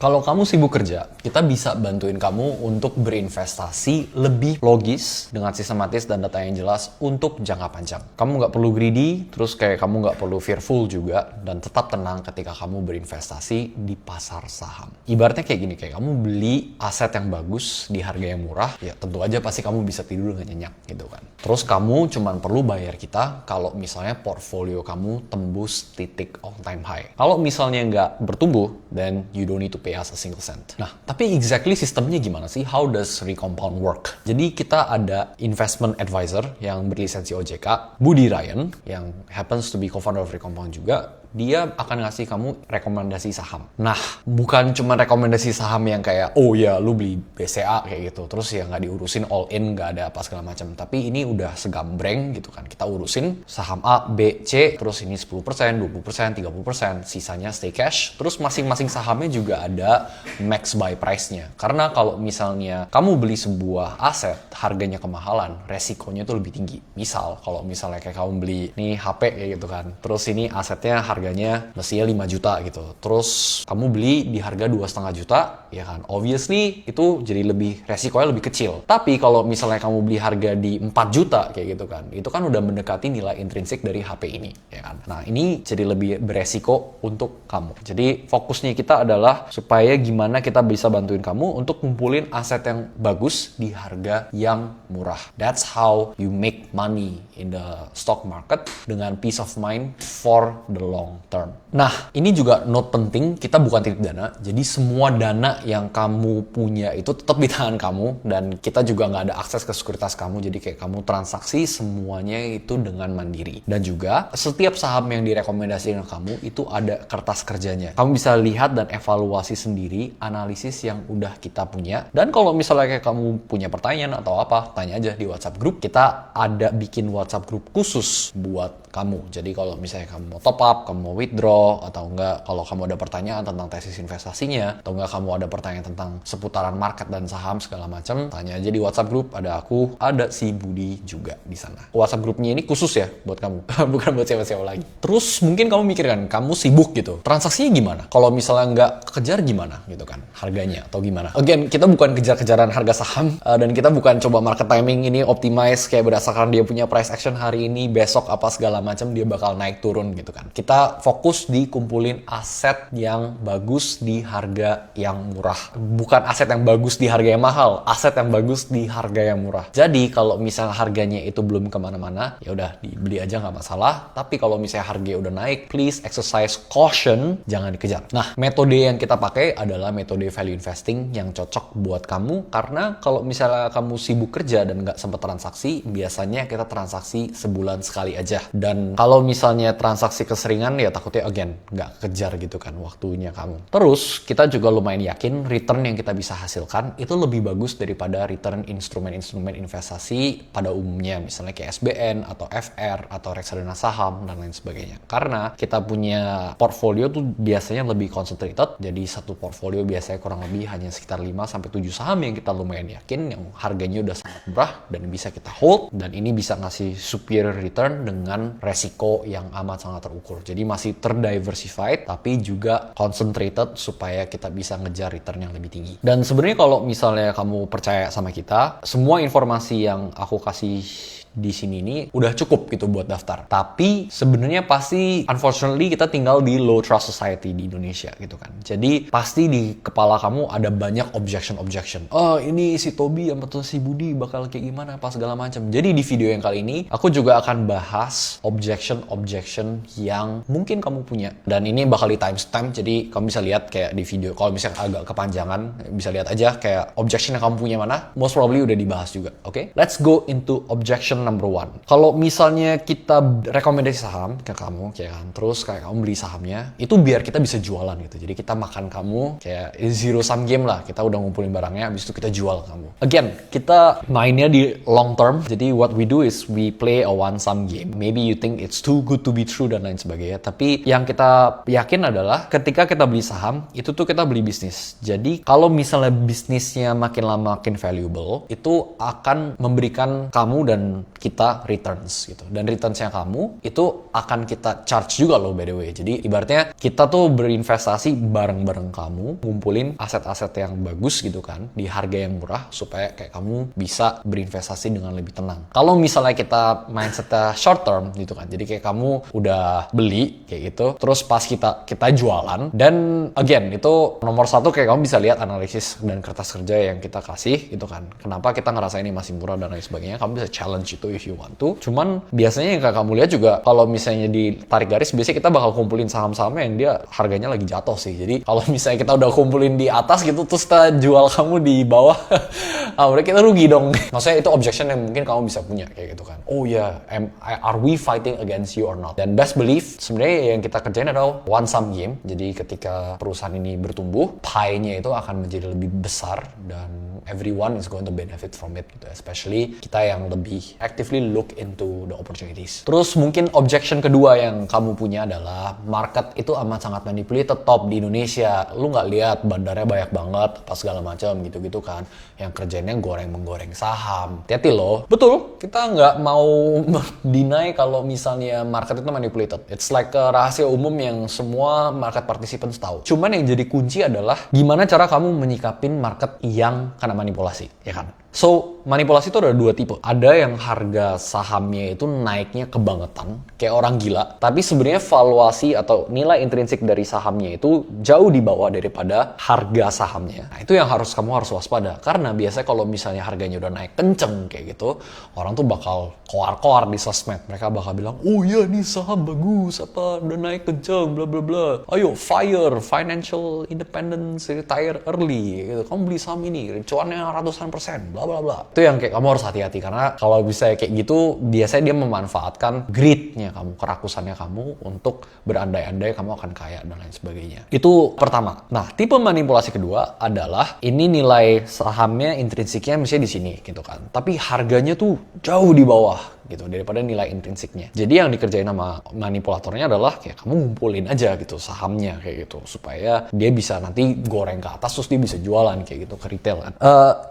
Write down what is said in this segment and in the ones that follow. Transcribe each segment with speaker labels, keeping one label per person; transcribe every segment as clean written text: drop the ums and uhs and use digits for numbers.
Speaker 1: Kalau kamu sibuk kerja, kita bisa bantuin kamu untuk berinvestasi lebih logis dengan sistematis dan data yang jelas untuk jangka panjang. Kamu nggak perlu greedy, terus kayak kamu nggak perlu fearful juga, dan tetap tenang ketika kamu berinvestasi di pasar saham. Ibaratnya kayak gini, kayak kamu beli aset yang bagus di harga yang murah, ya tentu aja pasti kamu bisa tidur dengan nyenyak gitu kan. Terus kamu cuman perlu bayar kita kalau misalnya portfolio kamu tembus titik all time high. Kalau misalnya nggak bertumbuh, then you don't need to pay us a single cent. Nah, tapi exactly sistemnya gimana sih? How does Recompound work? Jadi kita ada investment advisor yang berlisensi OJK, Budi Ryan, yang happens to be co-founder of Recompound juga. Dia akan ngasih kamu rekomendasi saham. Nah, bukan cuma rekomendasi saham yang kayak, oh ya lu beli BCA kayak gitu, terus ya nggak diurusin all in, nggak ada apa segala macam. Tapi ini udah segambreng gitu kan. Kita urusin saham A, B, C, terus ini 10%, 20%, 30%, sisanya stay cash. Terus masing-masing sahamnya juga ada max buy price-nya. Karena kalau misalnya kamu beli sebuah aset, harganya kemahalan, resikonya tuh lebih tinggi. Misal, kalau misalnya kayak kamu beli nih HP kayak gitu kan, terus ini asetnya harganya mestinya 5 juta gitu. Terus kamu beli di harga 2,5 juta, ya kan? Obviously itu jadi resikonya lebih kecil. Tapi kalau misalnya kamu beli harga di 4 juta kayak gitu kan, itu kan udah mendekati nilai intrinsik dari HP ini, ya kan? Nah, ini jadi lebih beresiko untuk kamu. Jadi fokusnya kita adalah supaya gimana kita bisa bantuin kamu untuk kumpulin aset yang bagus di harga yang murah. That's how you make money in the stock market dengan peace of mind for the long term. Nah, ini juga note penting, kita bukan titip dana, jadi semua dana yang kamu punya itu tetap di tangan kamu, dan kita juga nggak ada akses ke sekuritas kamu, jadi kayak kamu transaksi semuanya itu dengan mandiri. Dan juga setiap saham yang direkomendasikan kamu itu ada kertas kerjanya. Kamu bisa lihat dan evaluasi sendiri analisis yang udah kita punya. Dan kalau misalnya kayak kamu punya pertanyaan atau apa, tanya aja di WhatsApp group. Kita ada bikin WhatsApp group khusus buat kamu. Jadi kalau misalnya kamu mau top up, kamu mau withdraw, atau enggak kalau kamu ada pertanyaan tentang tesis investasinya, atau enggak kamu ada pertanyaan tentang seputaran market dan saham segala macam, tanya aja di WhatsApp group. Ada aku, ada si Budi juga di sana. WhatsApp grupnya ini khusus ya buat kamu, bukan buat siapa-siapa lagi. Terus mungkin kamu mikir kan, kamu sibuk gitu, transaksinya gimana? Kalau misalnya nggak kejar gimana gitu kan, harganya atau gimana? Again, kita bukan kejar-kejaran harga saham, dan kita bukan coba market timing ini optimize kayak berdasarkan dia punya price action hari ini, besok apa segala macam dia bakal naik turun gitu kan. Kita fokus di kumpulin aset yang bagus di harga yang murah. Bukan aset yang bagus di harga yang mahal, aset yang bagus di harga yang murah. Jadi kalau misalnya harganya itu belum kemana-mana, ya udah dibeli aja nggak masalah. Tapi kalau misalnya harganya udah naik, please exercise caution, jangan dikejar. Nah, metode yang kita pakai adalah metode value investing yang cocok buat kamu, karena kalau misalnya kamu sibuk kerja dan nggak sempat transaksi, biasanya kita transaksi sebulan sekali aja. Dan kalau misalnya transaksi keseringan, ya takutnya again nggak kejar gitu kan waktunya kamu. Terus kita juga lumayan yakin return yang kita bisa hasilkan itu lebih bagus daripada return instrumen-instrumen investasi pada umumnya, misalnya kayak SBN atau FR atau reksadana saham dan lain sebagainya. Karena kita punya portfolio tuh biasanya lebih concentrated, jadi satu portfolio biasanya kurang lebih hanya sekitar 5-7 saham yang kita lumayan yakin yang harganya udah sangat murah dan bisa kita hold, dan ini bisa ngasih superior return dengan resiko yang amat sangat terukur. Jadi masih terdiversified tapi juga concentrated supaya kita bisa ngejar return yang lebih tinggi. Dan sebenarnya kalau misalnya kamu percaya sama kita, semua informasi yang aku kasih di sini ini udah cukup gitu buat daftar. Tapi sebenarnya pasti unfortunately kita tinggal di low trust society di Indonesia gitu kan. Jadi pasti di kepala kamu ada banyak objection. Oh, ini si Tobi atau si Budi bakal kayak gimana apa segala macam. Jadi di video yang kali ini aku juga akan bahas objection yang mungkin kamu punya. Dan ini bakal di timestamp, jadi kamu bisa lihat kayak di video. Kalau misalnya agak kepanjangan, bisa lihat aja kayak objection yang kamu punya mana. Most probably udah dibahas juga. Oke? Let's go into objection number one. Kalau misalnya kita rekomendasi saham ke kamu, kayak kan, terus kayak kamu beli sahamnya, itu biar kita bisa jualan gitu. Jadi kita makan kamu kayak zero sum game lah. Kita udah ngumpulin barangnya, habis itu kita jual kamu. Again, kita mainnya di long term. Jadi what we do is we play a one sum game. Maybe you think it's too good to be true dan lain sebagainya. Tapi yang kita yakin adalah ketika kita beli saham, itu tuh kita beli bisnis. Jadi kalau misalnya bisnisnya makin lama makin valuable, itu akan memberikan kamu dan kita returns gitu. Dan returnsnya kamu itu akan kita charge juga loh by the way. Jadi ibaratnya kita tuh berinvestasi bareng-bareng kamu, ngumpulin aset-aset yang bagus gitu kan, di harga yang murah supaya kayak kamu bisa berinvestasi dengan lebih tenang. Kalau misalnya kita mindsetnya short term gitu kan, jadi kayak kamu udah beli kayak gitu, terus pas kita jualan, dan again itu nomor satu kayak kamu bisa lihat analisis dan kertas kerja yang kita kasih gitu kan. Kenapa kita ngerasa ini masih murah dan lain sebagainya, kamu bisa challenge itu if you want to. Cuman biasanya yang kamu lihat juga kalau misalnya ditarik garis, biasanya kita bakal kumpulin saham-saham yang dia harganya lagi jatuh sih. Jadi kalau misalnya kita udah kumpulin di atas gitu, terus kita jual kamu di bawah, berarti kita rugi dong. Maksudnya itu objection yang mungkin kamu bisa punya kayak gitu kan. Oh ya, are we fighting against you or not? Dan best believe sebenarnya yang kita kerjain adalah one sum game. Jadi ketika perusahaan ini bertumbuh, pie-nya itu akan menjadi lebih besar dan everyone is going to benefit from it gitu. Especially kita yang lebih actively look into the opportunities. Terus mungkin objection kedua yang kamu punya adalah market itu amat sangat manipulated top di Indonesia. Lu nggak lihat bandarnya banyak banget apa segala macam gitu-gitu kan. Yang kerjanya menggoreng saham. Hati-hati loh. Betul, kita nggak mau deny kalau misalnya market itu manipulated. It's like rahasia umum yang semua market participants tahu. Cuman yang jadi kunci adalah gimana cara kamu menyikapin market yang kena manipulasi, ya kan? So, manipulasi itu ada dua tipe. Ada yang harga sahamnya itu naiknya kebangetan, kayak orang gila. Tapi sebenarnya valuasi atau nilai intrinsik dari sahamnya itu jauh di bawah daripada harga sahamnya. Nah, itu yang kamu harus waspada. Karena biasanya kalau misalnya harganya udah naik kenceng kayak gitu, orang tuh bakal koar-koar di sosmed. Mereka bakal bilang, oh iya nih saham bagus, udah naik kenceng, bla bla bla. Ayo, financial independence, retire early. Gitu. Kamu beli saham ini, cuannya ratusan persen, bla bla bla. Itu yang kayak kamu harus hati-hati karena kalau bisa kayak gitu biasanya dia memanfaatkan greed-nya kamu, kerakusannya kamu untuk berandai-andai kamu akan kaya dan lain sebagainya. Itu pertama. Nah, tipe manipulasi kedua adalah ini nilai sahamnya intrinsiknya misalnya di sini gitu kan. Tapi harganya tuh jauh di bawah gitu daripada nilai intrinsiknya. Jadi yang dikerjain sama manipulatornya adalah kayak kamu ngumpulin aja gitu sahamnya kayak gitu supaya dia bisa nanti goreng ke atas terus dia bisa jualan kayak gitu ke retail kan.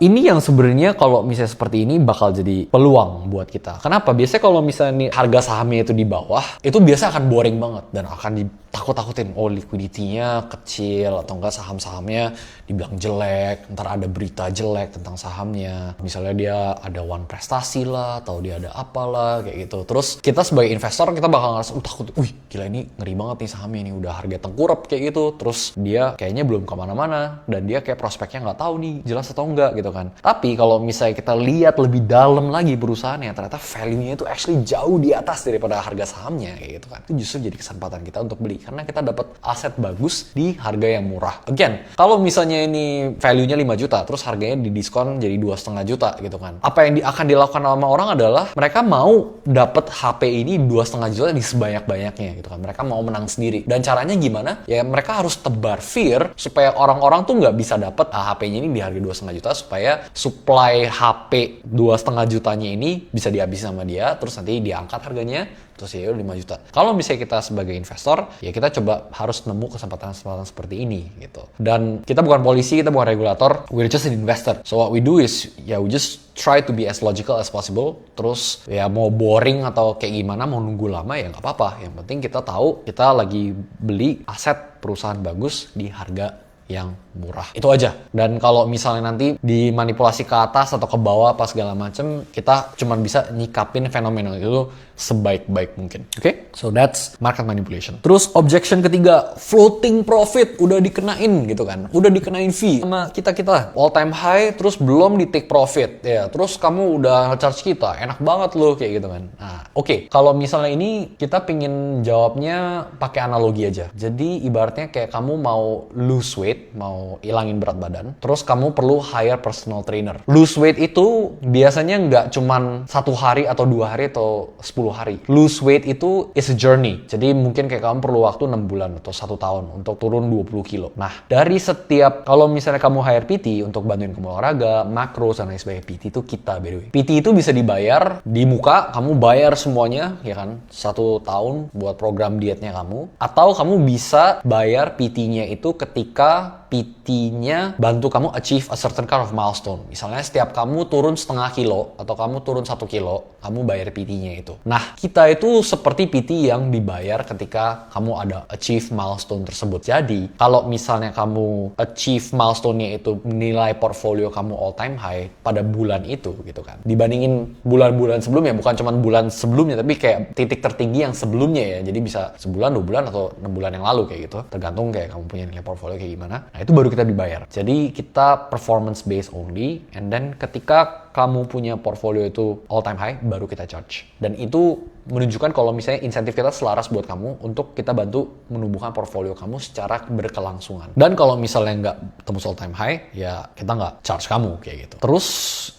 Speaker 1: Ini yang sebenarnya kalau misalnya seperti ini bakal jadi peluang buat kita. Kenapa? Biasanya kalau misalnya harga sahamnya itu di bawah, itu biasa akan boring banget dan akan ditakut-takutin. Oh, liquidity-nya kecil atau enggak saham-sahamnya dibilang jelek, ntar ada berita jelek tentang sahamnya. Misalnya dia ada one prestasi lah atau dia ada apalah kayak gitu. Terus kita sebagai investor kita bakal ngerasa takut. Wih, gila ini ngeri banget nih sahamnya ini udah harga tengkurap kayak gitu. Terus dia kayaknya belum kemana-mana dan dia kayak prospeknya nggak tahu nih jelas atau enggak gitu kan. Tapi kalau misalnya kita lihat lebih dalam lagi perusahaannya, ternyata value-nya itu actually jauh di atas daripada harga sahamnya kayak gitu kan. Itu justru jadi kesempatan kita untuk beli karena kita dapat aset bagus di harga yang murah. Again, kalau misalnya ini value-nya 5 juta, terus harganya didiskon jadi 2,5 juta gitu kan. Apa yang akan dilakukan sama orang adalah mereka mau dapat HP ini 2,5 juta di sebanyak-banyaknya gitu kan. Mereka mau menang sendiri. Dan caranya gimana? Ya mereka harus tebar fear supaya orang-orang tuh nggak bisa dapat HP-nya ini di harga 2,5 juta supaya supply HP 2,5 jutanya ini bisa dihabisin sama dia, terus nanti diangkat harganya, terus ya 5 juta. Kalau misalnya kita sebagai investor, ya kita coba harus nemu kesempatan-kesempatan seperti ini gitu. Dan kita bukan polisi, kita bukan regulator, we're just an investor. So what we do is, ya we just try to be as logical as possible. Terus ya mau boring atau kayak gimana, mau nunggu lama ya nggak apa-apa. Yang penting kita tahu kita lagi beli aset perusahaan bagus di harga yang murah. Itu aja. Dan kalau misalnya nanti dimanipulasi ke atas atau ke bawah apa segala macem, kita cuma bisa nyikapin fenomena itu sebaik-baik mungkin. Oke? So that's market manipulation. Terus objection ketiga, floating profit udah dikenain gitu kan. Udah dikenain fee sama kita-kita. All time high terus belum di take profit. Ya, terus kamu udah charge kita. Enak banget loh kayak gitu kan. Nah, oke. Kalau misalnya ini kita pingin jawabnya pakai analogi aja. Jadi ibaratnya kayak kamu mau lose weight, mau ilangin berat badan, terus kamu perlu hire personal trainer. Lose weight itu biasanya nggak cuman 1 hari atau 2 hari atau 10 hari. Lose weight itu is a journey. Jadi mungkin kayak kamu perlu waktu 6 bulan atau 1 tahun untuk turun 20 kilo. Nah, dari setiap, kalau misalnya kamu hire PT untuk bantuin kamu olahraga, makro, dan lain sebagainya, PT itu kita by the way. PT itu bisa dibayar di muka, kamu bayar semuanya, ya kan? 1 tahun buat program dietnya kamu. Atau kamu bisa bayar PT-nya itu ketika PT PT-nya bantu kamu achieve a certain kind of milestone. Misalnya setiap kamu turun setengah kilo atau kamu turun 1 kilo, kamu bayar PT-nya itu. Nah, kita itu seperti PT yang dibayar ketika kamu ada achieve milestone tersebut. Jadi, kalau misalnya kamu achieve milestone-nya itu nilai portfolio kamu all time high pada bulan itu gitu kan. Dibandingin bulan-bulan sebelumnya, bukan cuma bulan sebelumnya, tapi kayak titik tertinggi yang sebelumnya ya. Jadi bisa sebulan, 2 bulan, atau 6 bulan yang lalu kayak gitu. Tergantung kayak kamu punya nilai portfolio kayak gimana. Nah, itu baru kita dibayar. Jadi, kita performance based only, and then ketika kamu punya portfolio itu all time high, baru kita charge. Dan itu menunjukkan kalau misalnya insentif kita selaras buat kamu untuk kita bantu menumbuhkan portfolio kamu secara berkelangsungan. Dan kalau misalnya nggak tembus all time high, ya kita nggak charge kamu kayak gitu. Terus,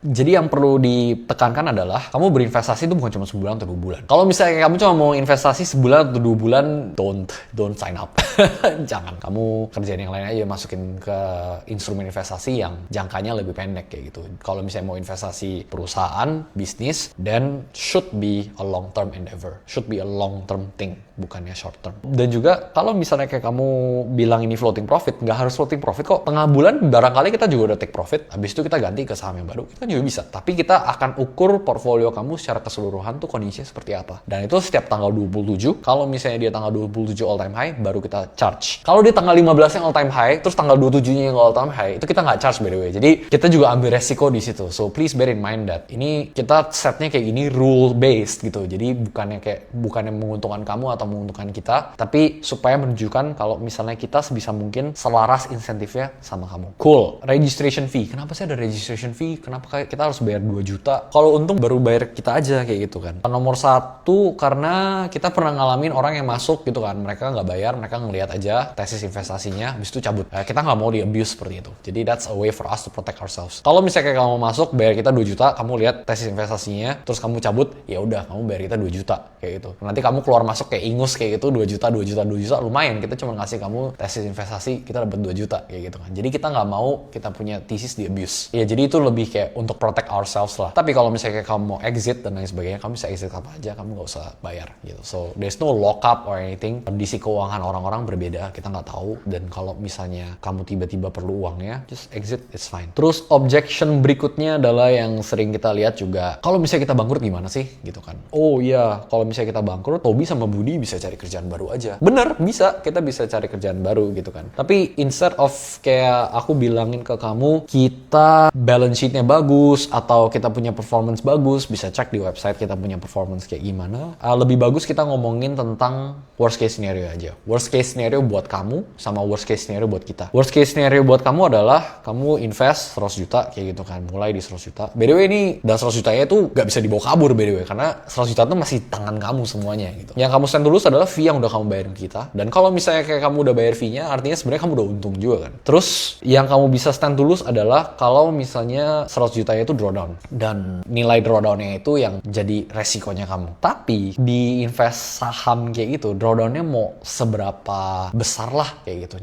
Speaker 1: jadi yang perlu ditekankan adalah kamu berinvestasi itu bukan cuma sebulan atau 2 bulan. Kalau misalnya kamu cuma mau investasi sebulan atau 2 bulan, don't sign up. Jangan. Kamu kerjain yang lain aja, masukin ke instrumen investasi yang jangkanya lebih pendek kayak gitu. Kalau misalnya mau investasi perusahaan, bisnis, then should be a long term endeavor, should be a long term thing, bukannya short term. Dan juga kalau misalnya kayak kamu bilang ini floating profit, nggak harus floating profit kok. Tengah bulan barangkali kita juga udah take profit, habis itu kita ganti ke saham yang baru, kita juga bisa. Tapi kita akan ukur portfolio kamu secara keseluruhan tuh kondisinya seperti apa. Dan itu setiap tanggal 27, kalau misalnya dia tanggal 27 all time high, baru kita charge. Kalau dia tanggal 15 yang all time high, terus tanggal 27-nya yang all time high, itu kita nggak charge by the way. Jadi kita juga ambil resiko di situ. So please bear in mind that ini kita setnya kayak gini rule based gitu. Jadi bukannya menguntungkan kamu atau menguntungkan kita, tapi supaya menunjukkan kalau misalnya kita sebisa mungkin selaras insentifnya sama kamu. Cool. Registration fee. Kenapa sih ada registration fee? Kenapa kita harus bayar 2 juta? Kalau untung baru bayar kita aja kayak gitu kan. Nomor 1, karena kita pernah ngalamin orang yang masuk gitu kan, mereka nggak bayar, mereka ngelihat aja tesis investasinya, habis itu cabut. Kita nggak mau di abuse seperti itu. Jadi that's a way for us to protect ourselves. Kalau misalnya kayak kamu masuk, bayar kita 2 juta, kamu lihat tesis investasinya, terus kamu cabut, ya udah kamu bayar kita 2 juta kayak gitu. Nanti kamu keluar masuk kayak ingus kayak gitu, 2 juta, lumayan. Kita cuma ngasih kamu tesis investasi, kita dapat 2 juta kayak gitu kan. Jadi kita nggak mau kita punya thesis di abuse. Ya jadi itu lebih kayak untuk protect ourselves lah. Tapi kalau misalnya kayak kamu mau exit dan lain sebagainya, kamu bisa exit apa aja, kamu nggak usah bayar gitu. So there's no lockup or anything. Kondisi keuangan orang-orang berbeda, kita nggak tahu. Dan kalau misalnya kamu tiba-tiba perlu uangnya, just exit, it's fine. Terus objection berikutnya adalah yang sering kita lihat juga, kalau misalnya kita bangkrut gimana sih gitu kan. Oh iya, kalau misalnya kita bangkrut, Tobi sama Budi bisa cari kerjaan baru aja. Bener, bisa. Kita bisa cari kerjaan baru gitu kan. Tapi instead of kayak aku bilangin ke kamu, kita balance sheet-nya bagus, atau kita punya performance bagus, bisa cek di website kita punya performance kayak gimana. Lebih bagus kita ngomongin tentang worst case scenario aja. Worst case scenario buat kamu, sama worst case scenario buat kita. Worst case scenario buat kamu adalah, kamu invest 100 juta kayak gitu kan. Mulai di 100 juta. By the way ini, dan 100 jutanya itu gak bisa dibawa kabur by the way. Karena 100 juta itu masih tangan kamu semuanya gitu. Yang kamu stand dulu adalah fee yang udah kamu bayarin kita. Dan kalau misalnya kayak kamu udah bayar fee-nya, artinya sebenarnya kamu udah untung juga kan. Terus yang kamu bisa stand dulu adalah kalau misalnya 100 jutanya itu drawdown. Dan nilai drawdown-nya itu yang jadi resikonya kamu. Tapi di invest saham kayak gitu, drawdown-nya mau seberapa besar lah kayak gitu.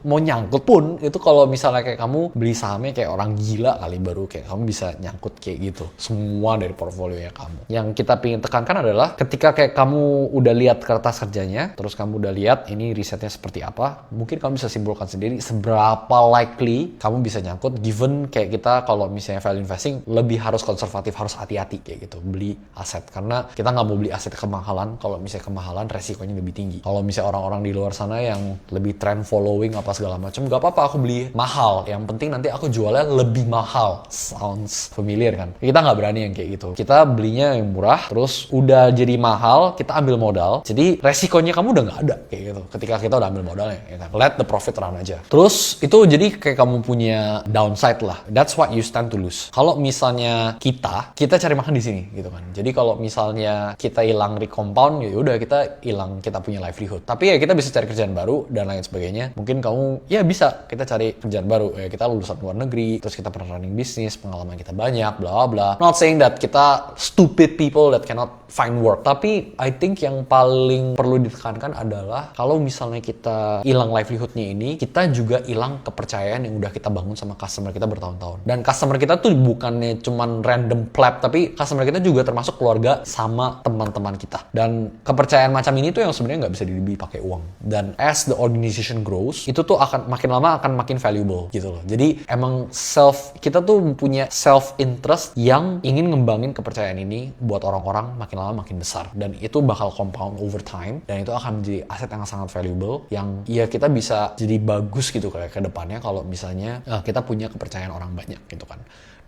Speaker 1: Mau nyangkut pun, itu kalau misalnya kayak kamu beli sahamnya kayak orang gila kali, baru kayak kamu bisa nyangkut kayak gitu. Semua dari portfolio-nya kamu. Yang kita pengen tekankan adalah ketika kayak kamu udah lihat kertas kerjanya, terus kamu udah lihat ini risetnya seperti apa, mungkin kamu bisa simpulkan sendiri seberapa likely kamu bisa nyangkut, given kayak kita kalau misalnya value investing lebih harus konservatif, harus hati-hati kayak gitu beli aset, karena kita nggak mau beli aset kemahalan. Kalau misalnya kemahalan resikonya lebih tinggi. Kalau misalnya orang-orang di luar sana yang lebih trend following apa segala macam, nggak apa-apa aku beli mahal, yang penting nanti aku jualnya lebih mahal. Sounds familiar kan? Kita nggak berani yang kayak gitu. Kita belinya yang murah, terus udah jadi mahal, kita ambil modal, jadi resikonya kamu udah nggak ada kayak gitu ketika kita udah ambil modalnya ya kan? Let the profit run aja. Terus itu jadi kayak kamu punya downside lah. That's what you stand to lose. Kalau misalnya kita cari makan di sini gitu kan. Jadi kalau misalnya kita hilang recompound, ya udah kita hilang kita punya livelihood. Tapi ya kita bisa cari kerjaan baru dan lain sebagainya. Mungkin kamu ya bisa kita cari kerjaan baru. Ya kita lulusan luar negeri, terus kita pernah running bisnis, pengalaman kita banyak, bla bla. Not saying that kita stupid people that cannot find work, tapi I think yang paling perlu ditekankan adalah kalau misalnya kita hilang livelihoodnya ini, kita juga hilang kepercayaan yang udah kita bangun sama customer kita bertahun-tahun. Dan customer kita tuh bukannya cuman random pleb, tapi customer kita juga termasuk keluarga sama teman-teman kita. Dan kepercayaan macam ini tuh yang sebenarnya nggak bisa dibeli pakai uang. Dan as the organization grows, itu tuh akan makin lama akan makin valuable gitu loh. Jadi emang kita tuh punya self interest yang ingin ngembangin kepercayaan ini buat orang-orang makin lama makin besar, dan itu bakal compound over time, dan itu akan menjadi aset yang sangat valuable yang ya kita bisa jadi bagus gitu kayak ke depannya kalau misalnya kita punya kepercayaan orang banyak gitu kan.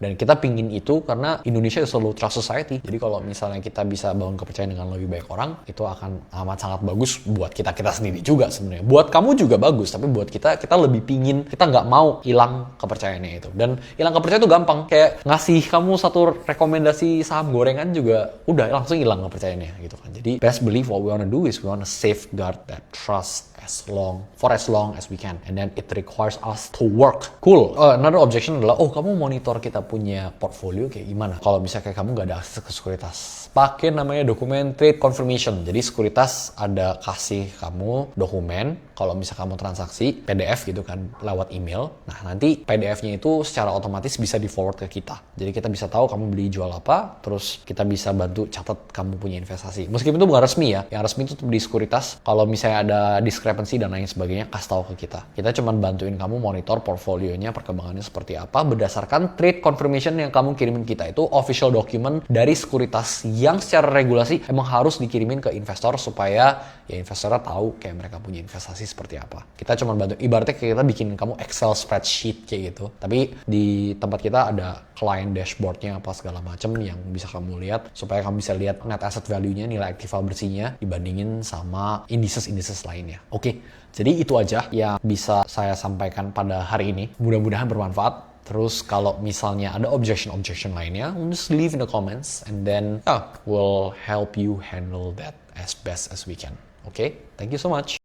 Speaker 1: Dan kita pingin itu karena Indonesia is a low trust society. Jadi kalau misalnya kita bisa bangun kepercayaan dengan lebih banyak orang, itu akan amat sangat bagus buat kita sendiri juga sebenarnya. Buat kamu juga bagus, tapi buat kita lebih pingin, kita nggak mau hilang kepercayaannya itu. Dan hilang kepercayaan itu gampang. Kayak ngasih kamu satu rekomendasi saham gorengan juga udah langsung hilang kepercayaannya gitu kan. Jadi best believe what we wanna do is we wanna safeguard that trust for as long as we can, and then it requires us to work. Cool. Another objection adalah, kamu monitor kita punya portfolio kayak gimana? Kalau misalnya kayak kamu nggak ada akses ke sekuritas, pakai namanya dokumen trade confirmation. Jadi sekuritas ada kasih kamu dokumen kalau misalnya kamu transaksi PDF gitu kan lewat email. Nah nanti PDF-nya itu secara otomatis bisa di forward ke kita. Jadi kita bisa tahu kamu beli jual apa, terus kita bisa bantu catat kamu punya investasi. Meskipun itu bukan resmi ya, yang resmi itu di sekuritas. Kalau misalnya ada discrepancy dan lain sebagainya, kasih tahu ke kita. Kita cuma bantuin kamu monitor portfolionya, perkembangannya seperti apa berdasarkan trade confirmation yang kamu kirimin kita. Itu official document dari sekuritas yang secara regulasi emang harus dikirimin ke investor supaya ya investornya tahu kayak mereka punya investasi seperti apa. Kita cuma bantu, ibaratnya kayak kita bikin kamu Excel spreadsheet kayak gitu. Tapi di tempat kita ada client dashboardnya apa segala macam yang bisa kamu lihat supaya kamu bisa lihat net asset value-nya, nilai aktiva bersihnya dibandingin sama indices lainnya. Oke, jadi itu aja yang bisa saya sampaikan pada hari ini. Mudah-mudahan bermanfaat. Terus kalau misalnya ada objection lainnya, just leave in the comments and then we'll help you handle that as best as we can. Okay? Thank you so much.